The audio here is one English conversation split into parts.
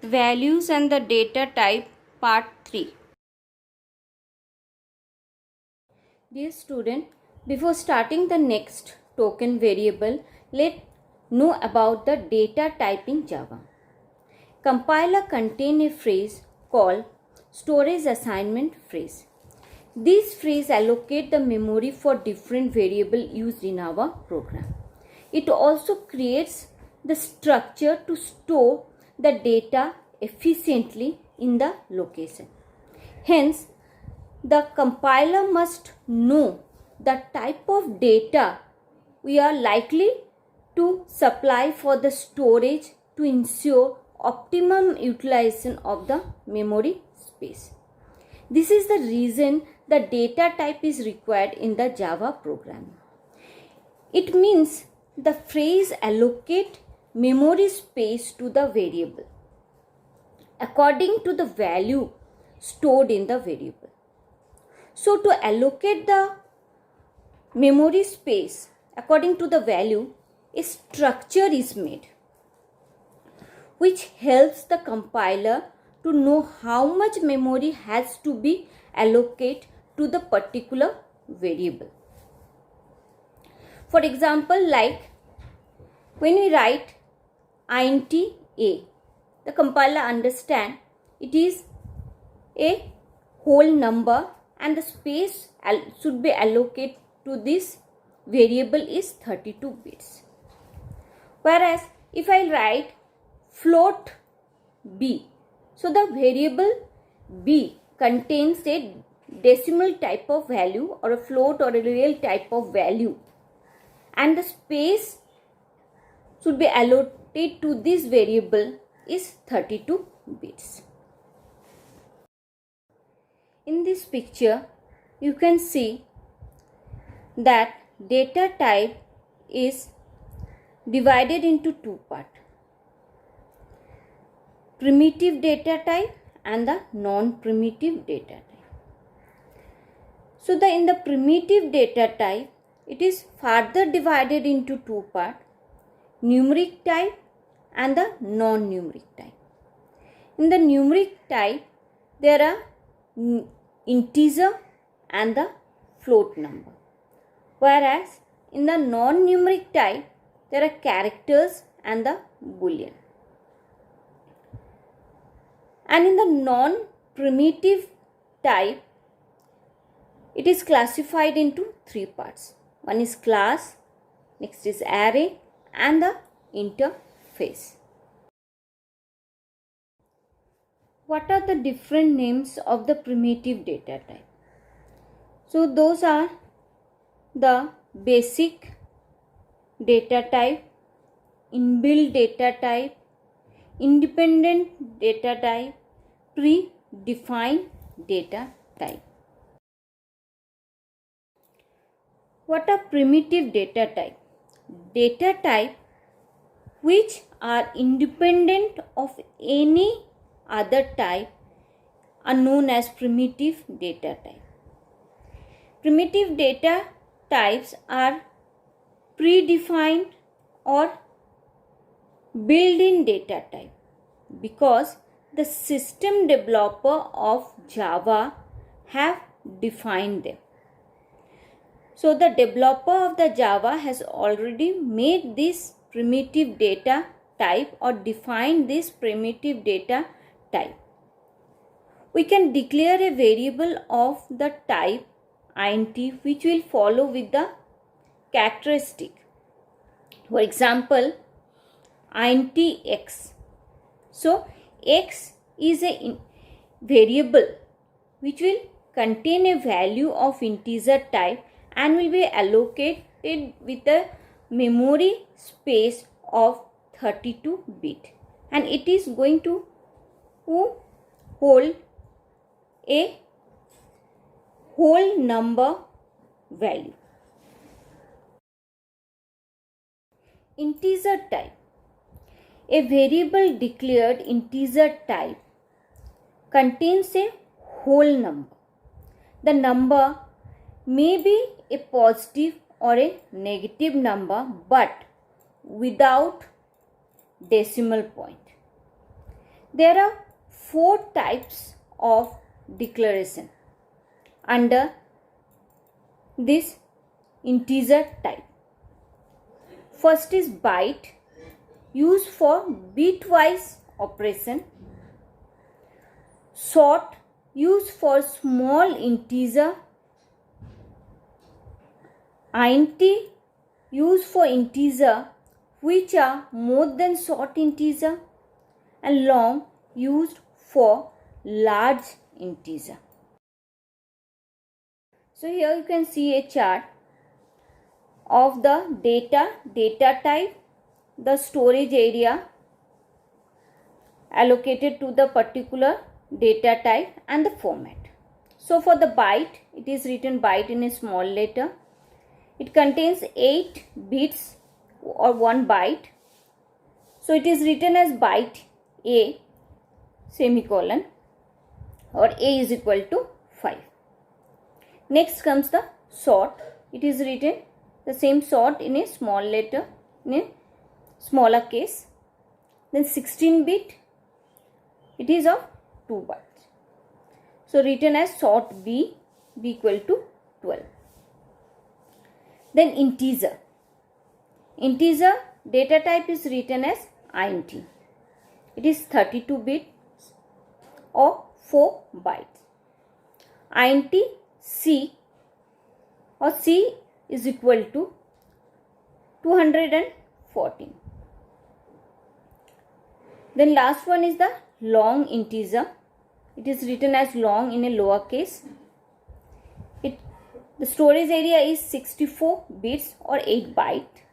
Values and the data type part 3. Dear student, before starting the next token variable, let's know about the data type in Java. Compiler contains a phrase called storage assignment phrase. This phrase allocates the memory for different variables used in our program. It also creates the structure to store the data efficiently in the location. Hence, the compiler must know the type of data we are likely to supply for the storage to ensure optimum utilization of the memory space. This is the reason the data type is required in the Java program. It means the phrase allocate memory space to the variable according to the value stored in the variable. So to allocate the memory space according to the value, a structure is made which helps the compiler to know how much memory has to be allocated to the particular variable. For example, like when we write int a, the compiler understands it is a whole number and the space should be allocated to this variable is 32 bits. Whereas if I write float b, so the variable b contains a decimal type of value or a float or a real type of value, and the space should be allotted to this variable is 32 bits. In this picture, you can see that data type is divided into two parts: primitive data type and the non-primitive data type. So in the primitive data type, it is further divided into two parts: numeric type and the non-numeric type. In the numeric type, there are integer and the float number, whereas in the non-numeric type, there are characters and the boolean. And in the non-primitive type, it is classified into three parts. One is class, next is array, and the interface. What are the different names of the primitive data type? So those are the basic data type, inbuilt data type, independent data type, predefined data type. What are primitive data type? Data type which are independent of any other type are known as primitive data type. Primitive data types are predefined or built-in data type because the system developer of Java have defined them. So the developer of the Java has already made this primitive data type or defined this primitive data type. We can declare a variable of the type int which will follow with the characteristic. For example, int x. So x is a variable which will contain a value of integer type and will be allocated with a memory space of 32 bit, and it is going to hold a whole number value. Integer type. A variable declared integer type contains a whole number. The number may be a positive or a negative number but without decimal point. There are 4 types of declaration under this integer type. First is byte, used for bitwise operation. Short, used for small integer. Int, used for integer which are more than short integer. And long, used for large integer. So here you can see a chart of the data type, the storage area allocated to the particular data type, and the format. So for the byte, it is written byte in a small letter. It contains 8 bits or 1 byte. So it is written as byte A semicolon, or A is equal to 5. Next comes the short. It is written the same short in a small letter, in a smaller case. Then 16 bit, it is of 2 bytes. So written as short B equal to 12. Then integer. Integer data type is written as int. It is 32 bits or 4 bytes. int C, or C is equal to 214. Then last one is the long integer. It is written as long in a lowercase. The storage area is 64 bits or 8 byte.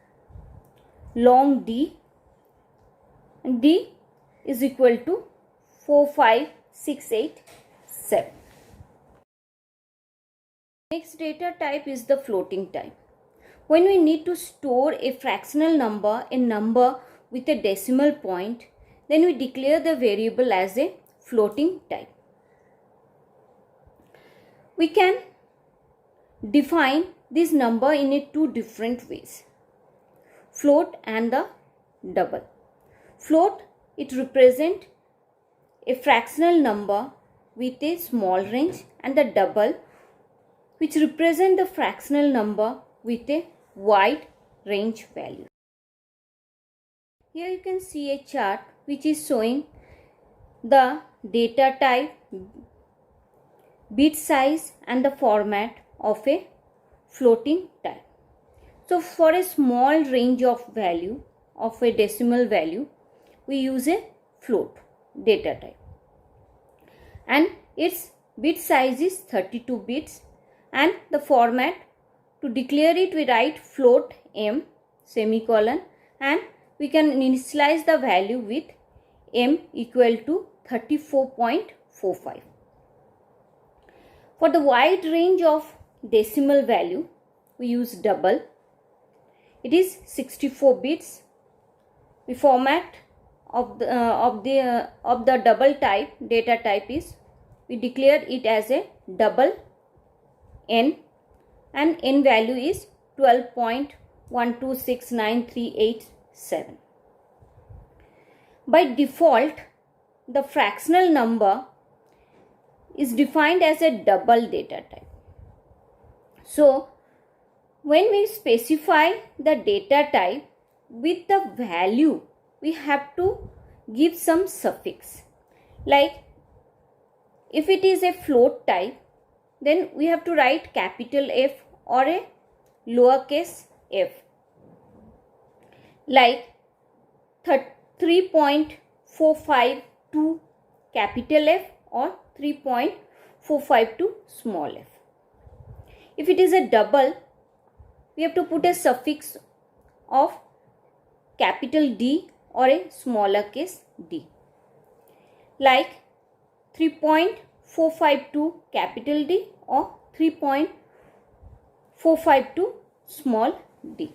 Long D, and D is equal to 45687. Next data type is the floating type. When we need to store a fractional number, a number with a decimal point, then we declare the variable as a floating type. We can define this number in 2 different ways: float and the double. Float, it represents a fractional number with a small range, and the double, which represent the fractional number with a wide range value. Here you can see a chart which is showing the data type, bit size, and the format of a floating type. So for a small range of value of a decimal value, we use a float data type, and its bit size is 32 bits, and the format, to declare it, we write float m semicolon, and we can initialize the value with m equal to 34.45. For the wide range of decimal value, we use double. It is 64 bits. The format of the double type data type is, we declare it as a double n, and n value is 12.1269387. By default, the fractional number is defined as a double data type. So when we specify the data type with the value, we have to give some suffix. Like if it is a float type, then we have to write capital F or a lowercase f, like 3.452 capital F or 3.452 small f. If it is a double, we have to put a suffix of capital D or a smaller case d, like 3.452 capital D or 3.452 small d.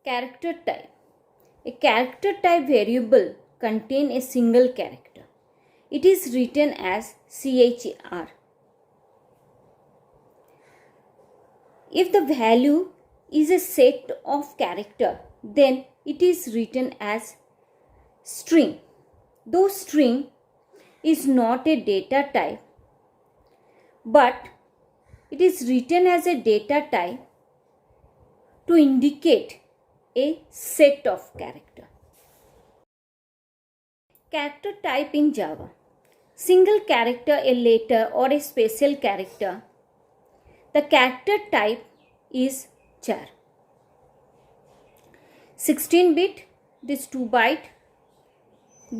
Character type. A character type variable contains a single character. It is written as CHR. If the value is a set of character, then it is written as string. Though string is not a data type, but it is written as a data type to indicate a set of character. Character type in Java. Single character, a letter or a special character. The character type is char. 16-bit, this 2-byte,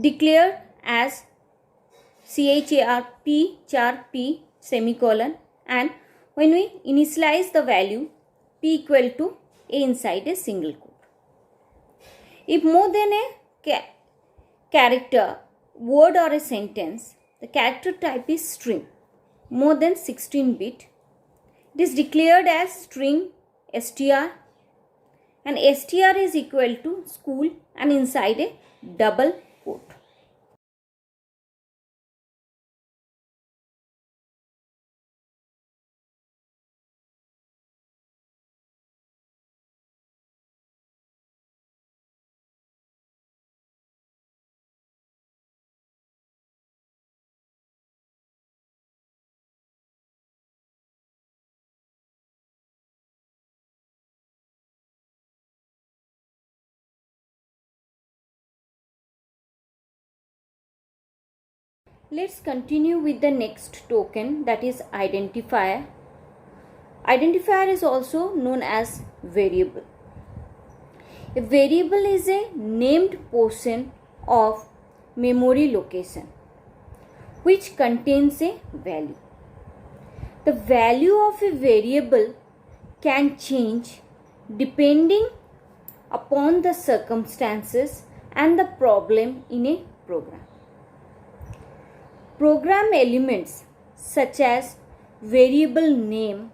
declared as char p semicolon, and when we initialize the value p equal to a inside a single quote. If more than a character, word or a sentence, the character type is string. More than 16-bit, it is declared as string str, and str is equal to school and inside a double quote. Let's continue with the next token, that is identifier. Identifier is also known as variable. A variable is a named portion of memory location which contains a value. The value of a variable can change depending upon the circumstances and the problem in a program. Program elements such as variable name,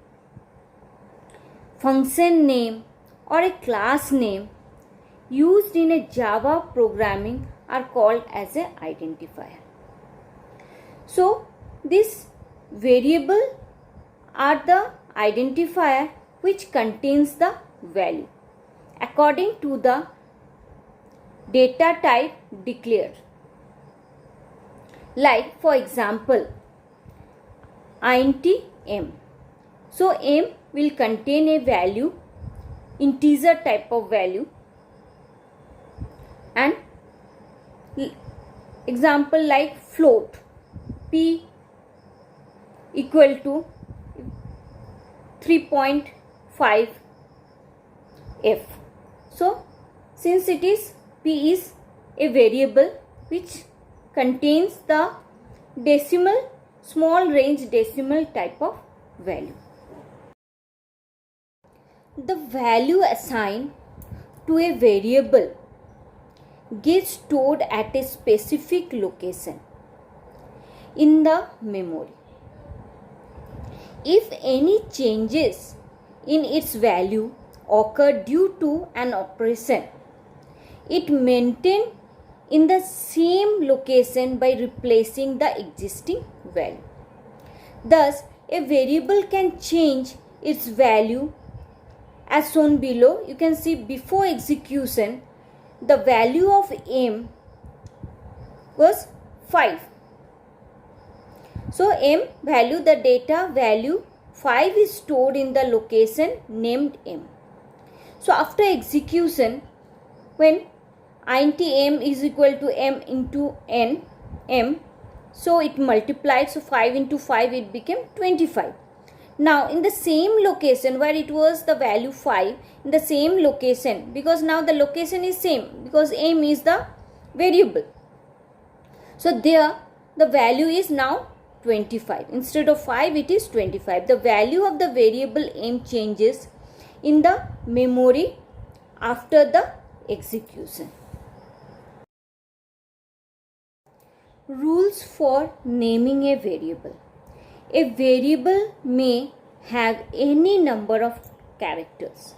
function name, or a class name used in a Java programming are called as an identifier. So, this variable are the identifier which contains the value according to the data type declared. Like for example, int m. So m will contain a value, integer type of value, and example like float p equal to 3.5 f. So since it is p is a variable which contains the decimal, small range decimal type of value. The value assigned to a variable gets stored at a specific location in the memory. If any changes in its value occur due to an operation, it maintains in the same location by replacing the existing value. Thus, a variable can change its value as shown below. You can see before execution, the value of m was 5. So, m value, the data value 5 is stored in the location named m. So, after execution, when int m is equal to m into n, m, so it multiplied, so 5 into 5 it became 25. Now in the same location where it was the value 5, in the same location, because now the location is same because m is the variable, so there the value is now 25. Instead of 5 it is 25. The value of the variable m changes in the memory after the execution. Rules for naming a variable. A variable may have any number of characters.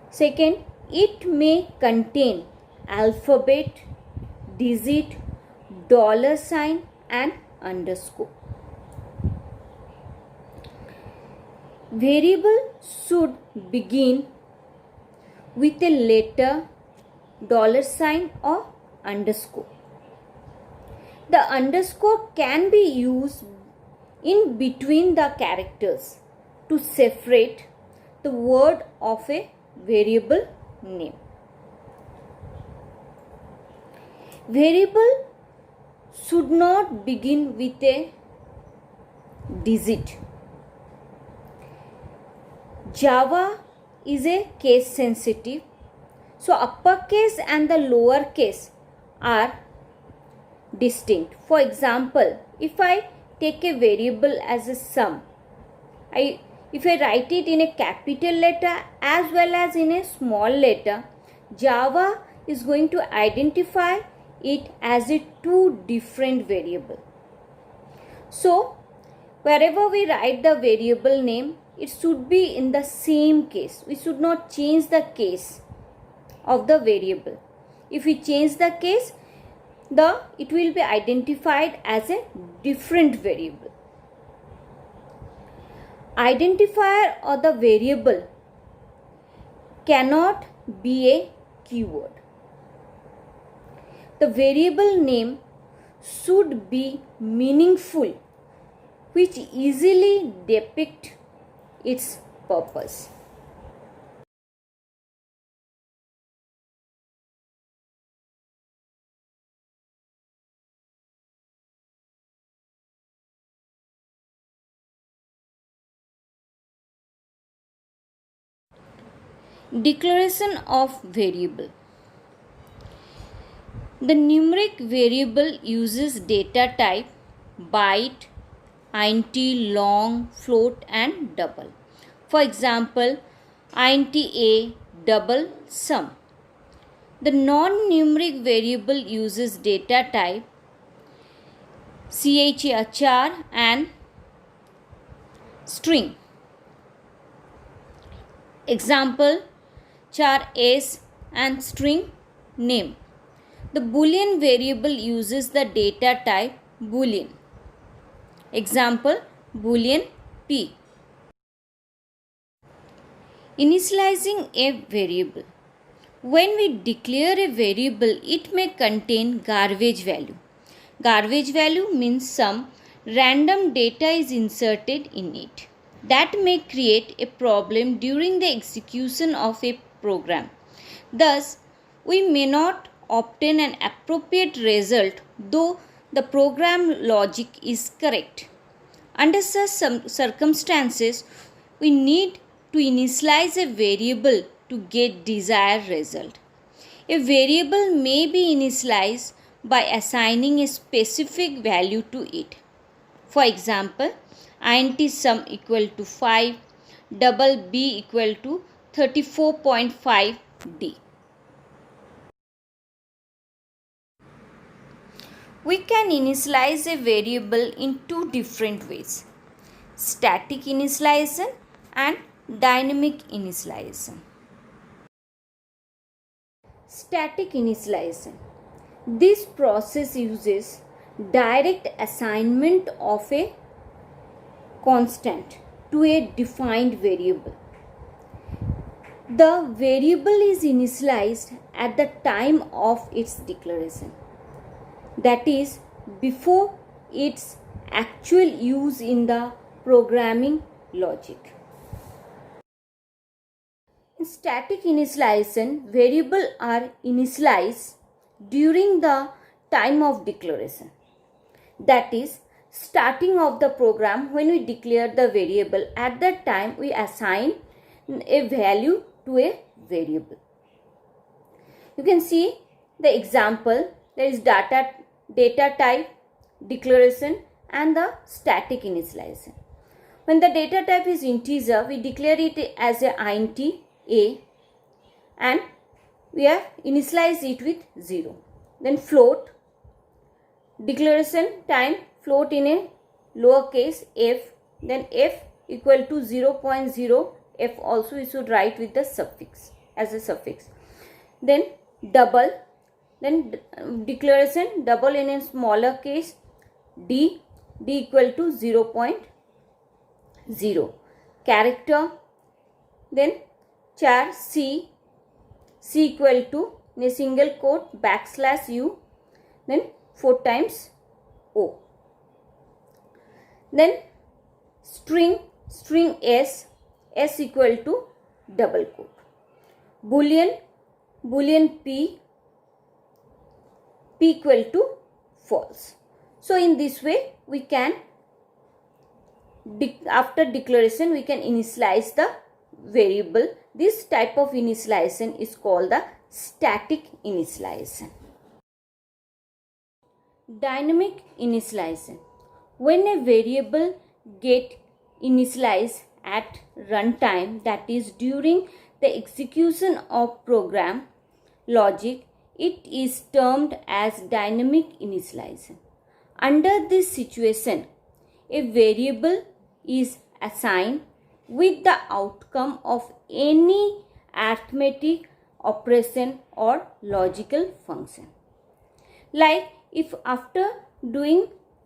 Second, it may contain alphabet, digit, $sign and underscore. Variable should begin with a letter, $sign or underscore. The underscore can be used in between the characters to separate the word of a variable name. Variable should not begin with a digit. Java is a case sensitive, so uppercase and the lowercase are distinct. For example, if I take a variable as a sum, if I write it in a capital letter as well as in a small letter, Java is going to identify it as a two different variable. So wherever we write the variable name, it should be in the same case. We should not change the case of the variable. If we change the case, it will be identified as a different variable. Identifier of the variable cannot be a keyword. The variable name should be meaningful, which easily depict its purpose. Declaration of variable. The numeric variable uses data type byte, int, long, float and double. For example, int a double sum. The non-numeric variable uses data type char and string. Example, char s and string name. The Boolean variable uses the data type Boolean. Example, Boolean p. Initializing a variable. When we declare a variable, it may contain garbage value. Garbage value means some random data is inserted in it. That may create a problem during the execution of a program. Thus, we may not obtain an appropriate result though the program logic is correct. Under such circumstances, we need to initialize a variable to get desired result. A variable may be initialized by assigning a specific value to it. For example, int sum equal to 5, double b equal to 34.5d. We can initialize a variable in two different ways: static initialization and dynamic initialization. Static initialization. This process uses direct assignment of a constant to a defined variable. The variable is initialized at the time of its declaration, that is, before its actual use in the programming logic. In static initialization, variables are initialized during the time of declaration, that is, starting of the program. When we declare the variable, at that time we assign a value to a variable. You can see the example. There is data type, declaration and the static initialization. When the data type is integer, we declare it as a int a and we have initialized it with 0. Then float, declaration time, float in a lowercase f, then f equal to 0.0, f also we should write with the suffix as a suffix. Then double, then declaration double in a smaller case, d equal to 0.0, character, then char c equal to in a single quote \u, then 4 times O. Then string S equal to double quote. Boolean P equal to false. So in this way we can, after declaration, we can initialize the variable. This type of initialization is called the static initialization. Dynamic initialization. When a variable get initialized at runtime, that is during the execution of program logic, it is termed as dynamic initialization. Under this situation, a variable is assigned with the outcome of any arithmetic operation or logical function. Like if after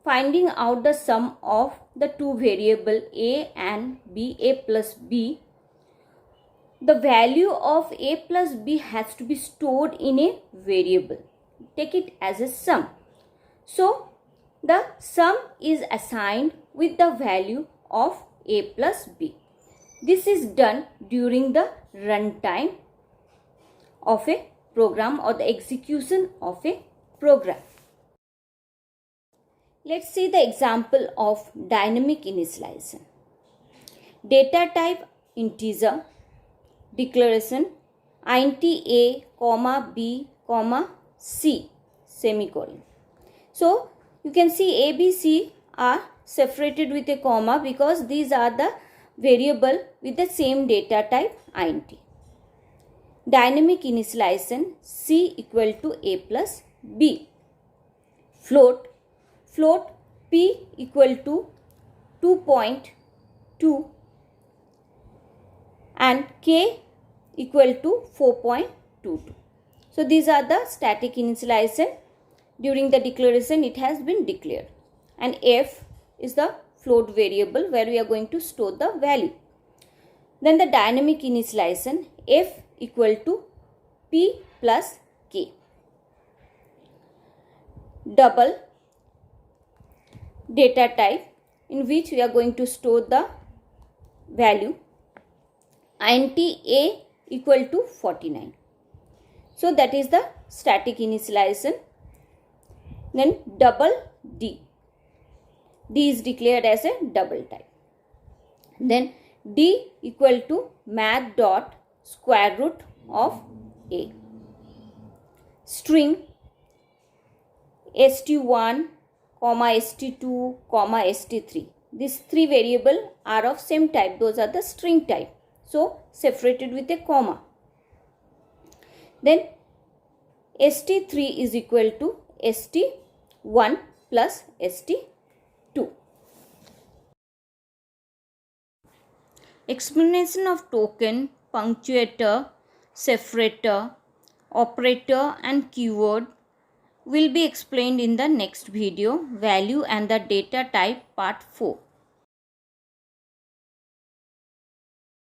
finding out the sum of the two variables a and b, a plus b, the value of a plus b has to be stored in a variable. Take it as a sum. So the sum is assigned with the value of a plus b. This is done during the runtime of a program or the execution of a program. Let's see the example of dynamic initialization. Data type integer, declaration int a, b, c, semicolon. So you can see a, b, c are separated with a comma because these are the variable with the same data type int. Dynamic initialization c equal to a plus b. Float p equal to 2.2 and k equal to 4.22. So these are the static initialization. During the declaration it has been declared, and f is the float variable where we are going to store the value. Then the dynamic initialization, f equal to p plus k. Double data type in which we are going to store the value int a equal to 49. So that is the static initialization. Then double d. D is declared as a double type. Then d equal to math dot square root of a. String st1, st2, st3. These three variables are of same type. Those are the string type. So separated with a comma. Then st3 is equal to st1 plus st2. Explanation of token, punctuator, separator, operator and keyword will be explained in the next video, value and the data type part 4.